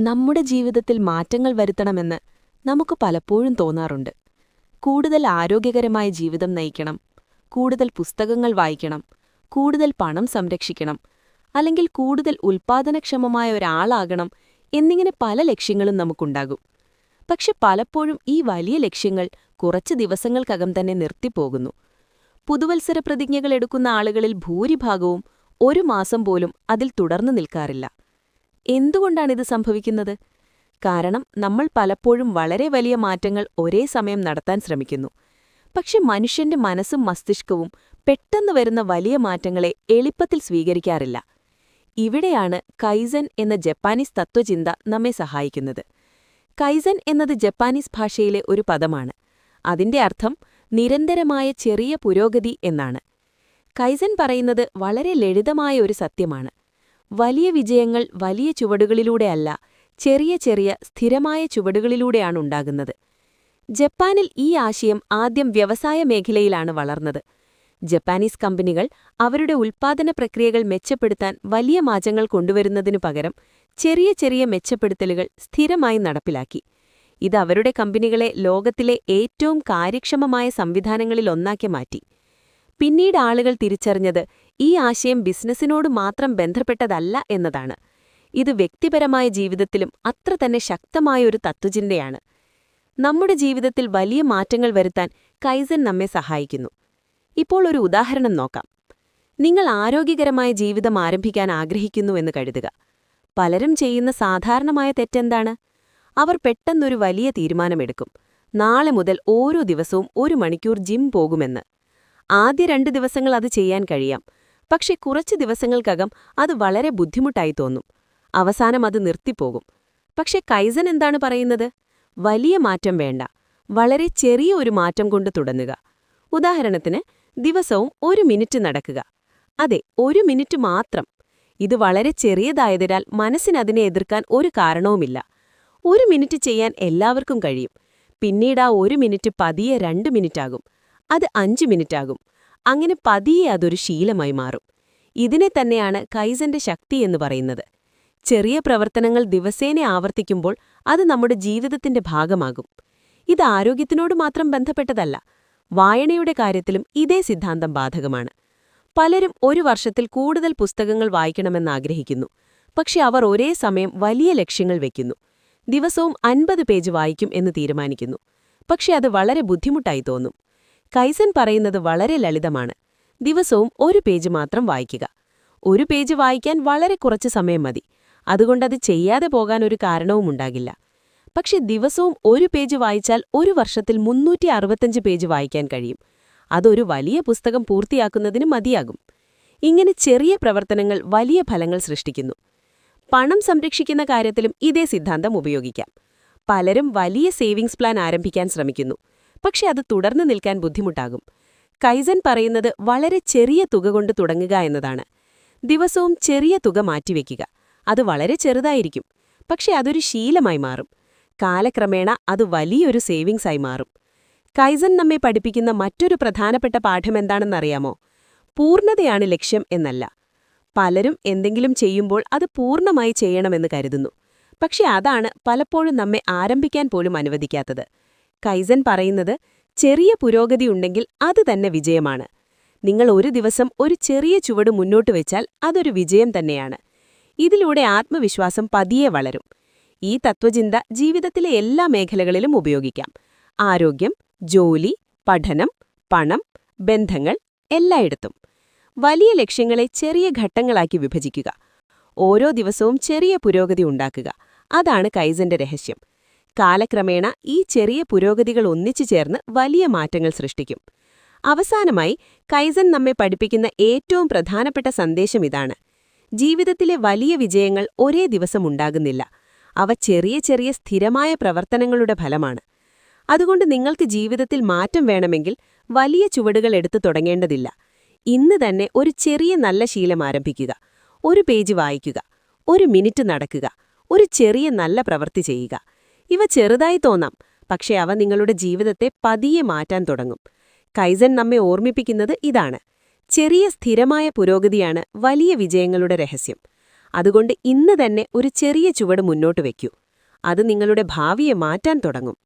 നമ്മുടെ ജീവിതത്തിൽ മാറ്റങ്ങൾ വരുത്തണമെന്ന് നമുക്ക് പലപ്പോഴും തോന്നാറുണ്ട്. കൂടുതൽ ആരോഗ്യകരമായ ജീവിതം നയിക്കണം, കൂടുതൽ പുസ്തകങ്ങൾ വായിക്കണം, കൂടുതൽ പണം സംരക്ഷിക്കണം, അല്ലെങ്കിൽ കൂടുതൽ ഉൽപ്പാദനക്ഷമമായ ഒരാളാകണം എന്നിങ്ങനെ പല ലക്ഷ്യങ്ങളും നമുക്കുണ്ടാകും. പക്ഷെ പലപ്പോഴും ഈ വലിയ ലക്ഷ്യങ്ങൾ കുറച്ച് ദിവസങ്ങൾക്കകം തന്നെ നിർത്തിപ്പോകുന്നു. പുതുവത്സര പ്രതിജ്ഞകൾ എടുക്കുന്ന ആളുകളിൽ ഭൂരിഭാഗവും ഒരു മാസം പോലും അതിൽ തുടർന്നു നിൽക്കാറില്ല. എന്തുകൊണ്ടാണിത് സംഭവിക്കുന്നത്? കാരണം നമ്മൾ പലപ്പോഴും വളരെ വലിയ മാറ്റങ്ങൾ ഒരേ സമയം നടത്താൻ ശ്രമിക്കുന്നു. പക്ഷെ മനുഷ്യന്റെ മനസ്സും മസ്തിഷ്കവും പെട്ടെന്ന് വരുന്ന വലിയ മാറ്റങ്ങളെ എളുപ്പത്തിൽ സ്വീകരിക്കാറില്ല. ഇവിടെയാണ് കൈസൻ എന്ന ജപ്പാനീസ് തത്വചിന്ത നമ്മെ സഹായിക്കുന്നത്. കൈസൻ എന്നത് ജപ്പാനീസ് ഭാഷയിലെ ഒരു പദമാണ്. അതിന്റെ അർത്ഥം നിരന്തരമായ ചെറിയ പുരോഗതി എന്നാണ്. കൈസൻ പറയുന്നത് വളരെ ലളിതമായ ഒരു സത്യമാണ്. വലിയ വിജയങ്ങൾ വലിയ ചുവടുകളിലൂടെയല്ല, ചെറിയ ചെറിയ സ്ഥിരമായ ചുവടുകളിലൂടെയാണ് ഉണ്ടാകുന്നത്. ജപ്പാനിൽ ഈ ആശയം ആദ്യം വ്യവസായ മേഖലയിലാണ് വളർന്നത്. ജപ്പാനീസ് കമ്പനികൾ അവരുടെ ഉൽപ്പാദന പ്രക്രിയകൾ മെച്ചപ്പെടുത്താൻ വലിയ മാറ്റങ്ങൾ കൊണ്ടുവരുന്നതിനു പകരം ചെറിയ ചെറിയ മെച്ചപ്പെടുത്തലുകൾ സ്ഥിരമായി നടപ്പിലാക്കി. ഇത് അവരുടെ കമ്പനികളെ ലോകത്തിലെ ഏറ്റവും കാര്യക്ഷമമായ സംവിധാനങ്ങളിലൊന്നാക്കി മാറ്റി. പിന്നീട് ആളുകൾ തിരിച്ചറിഞ്ഞത് ഈ ആശയം ബിസിനസ്സിനോട് മാത്രം ബന്ധപ്പെട്ടതല്ല എന്നതാണ്. ഇത് വ്യക്തിപരമായ ജീവിതത്തിലും അത്ര തന്നെ ശക്തമായൊരു തത്വചിന്തയാണ്. നമ്മുടെ ജീവിതത്തിൽ വലിയ മാറ്റങ്ങൾ വരുത്താൻ കൈസൻ നമ്മെ സഹായിക്കുന്നു. ഇപ്പോൾ ഒരു ഉദാഹരണം നോക്കാം. നിങ്ങൾ ആരോഗ്യകരമായ ജീവിതം ആരംഭിക്കാൻ ആഗ്രഹിക്കുന്നുവെന്ന് കരുതുക. പലരും ചെയ്യുന്ന സാധാരണമായ തെറ്റെന്താണ്? അവർ പെട്ടെന്നൊരു വലിയ തീരുമാനമെടുക്കും. നാളെ മുതൽ ഓരോ ദിവസവും 1 മണിക്കൂർ ജിം പോകുമെന്ന്. ആദ്യ 2 ദിവസങ്ങൾ അത് ചെയ്യാൻ കഴിയാം. പക്ഷെ കുറച്ച് ദിവസങ്ങൾക്കകം അത് വളരെ ബുദ്ധിമുട്ടായി തോന്നും. അവസാനം അത് നിർത്തിപ്പോകും. പക്ഷെ കൈസൻ എന്താണ് പറയുന്നത്? വലിയ മാറ്റം വേണ്ട, വളരെ ചെറിയ ഒരു മാറ്റം കൊണ്ട് തുടങ്ങുക. ഉദാഹരണത്തിന്, ദിവസവും 1 മിനിറ്റ് നടക്കുക. അതെ, 1 മിനിറ്റ് മാത്രം. ഇത് വളരെ ചെറിയതായതിനാൽ മനസ്സിനതിനെ എതിർക്കാൻ ഒരു കാരണവുമില്ല. 1 മിനിറ്റ് ചെയ്യാൻ എല്ലാവർക്കും കഴിയും. പിന്നീട് ആ 1 മിനിറ്റ് പതിയെ 2 മിനിറ്റാകും. അത് 5 മിനിറ്റാകും. അങ്ങനെ പതിയെ അതൊരു ശീലമായി മാറും. ഇതിനെ തന്നെയാണ് കൈസന്റെ ശക്തി എന്ന് പറയുന്നത്. ചെറിയ പ്രവർത്തനങ്ങൾ ദിവസേന ആവർത്തിക്കുമ്പോൾ അത് നമ്മുടെ ജീവിതത്തിന്റെ ഭാഗമാകും. ഇത് ആരോഗ്യത്തിനോട് മാത്രം ബന്ധപ്പെട്ടതല്ല. വായനയുടെ കാര്യത്തിലും ഇതേ സിദ്ധാന്തം ബാധകമാണ്. പലരും ഒരു വർഷത്തിൽ കൂടുതൽ പുസ്തകങ്ങൾ വായിക്കണമെന്നാഗ്രഹിക്കുന്നു. പക്ഷെ അവർ ഒരേ സമയം വലിയ ലക്ഷ്യങ്ങൾ വയ്ക്കുന്നു. ദിവസവും 50 പേജ് വായിക്കും എന്ന് തീരുമാനിക്കുന്നു. പക്ഷെ അത് വളരെ ബുദ്ധിമുട്ടായി തോന്നും. കൈസൻ പറയുന്നത് വളരെ ലളിതമാണ്. ദിവസവും 1 പേജ് മാത്രം വായിക്കുക. 1 പേജ് വായിക്കാൻ വളരെ കുറച്ച് സമയം മതി. അതുകൊണ്ടത് ചെയ്യാതെ പോകാൻ ഒരു കാരണവുമുണ്ടാകില്ല. പക്ഷെ ദിവസവും 1 പേജ് വായിച്ചാൽ ഒരു വർഷത്തിൽ 365 പേജ് വായിക്കാൻ കഴിയും. അതൊരു വലിയ പുസ്തകം പൂർത്തിയാക്കുന്നതിന് മതിയാകും. ഇങ്ങനെ ചെറിയ പ്രവർത്തനങ്ങൾ വലിയ ഫലങ്ങൾ സൃഷ്ടിക്കുന്നു. പണം സംരക്ഷിക്കുന്ന കാര്യത്തിലും ഇതേ സിദ്ധാന്തം ഉപയോഗിക്കാം. പലരും വലിയ സേവിങ്സ് പ്ലാൻ ആരംഭിക്കാൻ ശ്രമിക്കുന്നു. പക്ഷെ അത് തുടർന്നു നിൽക്കാൻ ബുദ്ധിമുട്ടാകും. കൈസൻ പറയുന്നത് വളരെ ചെറിയ തുക കൊണ്ട് തുടങ്ങുക എന്നതാണ്. ദിവസവും ചെറിയ തുക മാറ്റിവെക്കുക. അത് വളരെ ചെറുതായിരിക്കും. പക്ഷെ അതൊരു ശീലമായി മാറും. കാലക്രമേണ അത് വലിയൊരു സേവിങ്സായി മാറും. കൈസൻ നമ്മെ പഠിപ്പിക്കുന്ന മറ്റൊരു പ്രധാനപ്പെട്ട പാഠമെന്താണെന്നറിയാമോ? പൂർണ്ണതയാണ് ലക്ഷ്യം എന്നല്ല. പലരും എന്തെങ്കിലും ചെയ്യുമ്പോൾ അത് പൂർണ്ണമായി ചെയ്യണമെന്ന് കരുതുന്നു. പക്ഷെ അതാണ് പലപ്പോഴും നമ്മെ ആരംഭിക്കാൻ പോലും അനുവദിക്കാത്തത്. കൈസൻ പറയുന്നത്, ചെറിയ പുരോഗതിയുണ്ടെങ്കിൽ അത് തന്നെ വിജയമാണ്. നിങ്ങൾ ഒരു ദിവസം ഒരു ചെറിയ ചുവട് മുന്നോട്ട് വെച്ചാൽ അതൊരു വിജയം തന്നെയാണ്. ഇതിലൂടെ ആത്മവിശ്വാസം പതിയെ വളരും. ഈ തത്വചിന്ത ജീവിതത്തിലെ എല്ലാ മേഖലകളിലും ഉപയോഗിക്കാം. ആരോഗ്യം, ജോലി, പഠനം, പണം, ബന്ധങ്ങൾ, എല്ലായിടത്തും. വലിയ ലക്ഷ്യങ്ങളെ ചെറിയ ഘട്ടങ്ങളാക്കി വിഭജിക്കുക. ഓരോ ദിവസവും ചെറിയ പുരോഗതി ഉണ്ടാക്കുക. അതാണ് കൈസന്റെ രഹസ്യം. കാലക്രമേണ ഈ ചെറിയ പുരോഗതികൾ ഒന്നിച്ചു ചേർന്ന് വലിയ മാറ്റങ്ങൾ സൃഷ്ടിക്കും. അവസാനമായി കൈസൻ നമ്മെ പഠിപ്പിക്കുന്ന ഏറ്റവും പ്രധാനപ്പെട്ട സന്ദേശം ഇതാണ്: ജീവിതത്തിലെ വലിയ വിജയങ്ങൾ ഒരേ ദിവസം ഉണ്ടാകുന്നില്ല. അവ ചെറിയ ചെറിയ സ്ഥിരമായ പ്രവർത്തനങ്ങളുടെ ഫലമാണ്. അതുകൊണ്ട് നിങ്ങൾക്ക് ജീവിതത്തിൽ മാറ്റം വേണമെങ്കിൽ വലിയ ചുവടുകൾ എടുത്തു തുടങ്ങേണ്ടതില്ല. ഇന്ന് തന്നെ ഒരു ചെറിയ നല്ല ശീലം ആരംഭിക്കുക. 1 പേജ് വായിക്കുക, 1 മിനിറ്റ് നടക്കുക, ഒരു ചെറിയ നല്ല പ്രവൃത്തി ചെയ്യുക. ഇവ ചെറുതായി തോന്നാം, പക്ഷേ അവ നിങ്ങളുടെ ജീവിതത്തെ പതിയെ മാറ്റാൻ തുടങ്ങും. കൈസൻ നമ്മെ ഓർമ്മിപ്പിക്കുന്നത് ഇതാണ്: ചെറിയ സ്ഥിരമായ പുരോഗതിയാണ് വലിയ വിജയങ്ങളുടെ രഹസ്യം. അതുകൊണ്ട് ഇന്ന് തന്നെ ഒരു ചെറിയ ചുവട് മുന്നോട്ട് വയ്ക്കൂ. അത് നിങ്ങളുടെ ഭാവിയെ മാറ്റാൻ തുടങ്ങും.